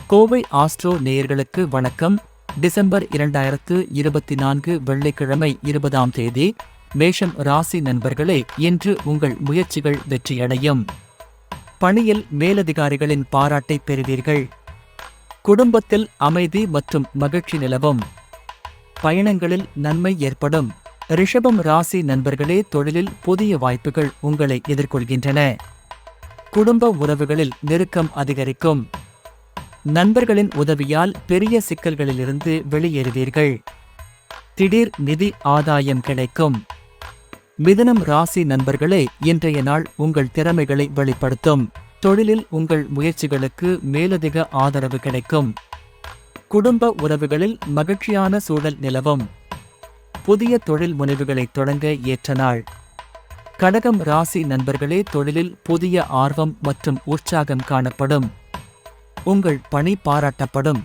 Kovai astro நேயர்களுக்கு வணக்கம். December 2024 வெள்ளிக்கிழமை 20ஆம் தேதி. மேஷம் ராசி நண்பர்களே, இன்று உங்கள் முயற்சிகள் வெற்றியடையும். பணியில் மேலதிகாரிகளின் பாராட்டை பெறுவீர்கள். குடும்பத்தில் அமைதி மற்றும் மகிழ்ச்சி நிலவும். பயணங்களில் நன்மை ஏற்படும். ரிஷபம் ராசி நண்பர்களே, தொழிலில் புதிய வாய்ப்புகள் உங்களை எதிர்கொள்கின்றன. குடும்ப உறவுகளில் நெருக்கம் அதிகரிக்கும். நண்பர்களின் உதவியால் பெரிய சிக்கல்களிலிருந்து வெளியேறுவீர்கள். திடீர் நிதி ஆதாயம் கிடைக்கும். மிதுனம் ராசி நண்பர்களே, இன்றைய நாள் உங்கள் திறமைகளை வெளிப்படுத்தும். தொழிலில் உங்கள் முயற்சிகளுக்கு மேலதிக ஆதரவு கிடைக்கும். குடும்ப உறவுகளில் மகிழ்ச்சியான சூழல் நிலவும். புதிய தொழில் முனைவுகளை தொடங்க ஏற்ற நாள். கடகம் ராசி நண்பர்களே, தொழிலில் புதிய ஆர்வம் மற்றும் உற்சாகம் காணப்படும். உங்கள் பணி பாராட்டப்படும்.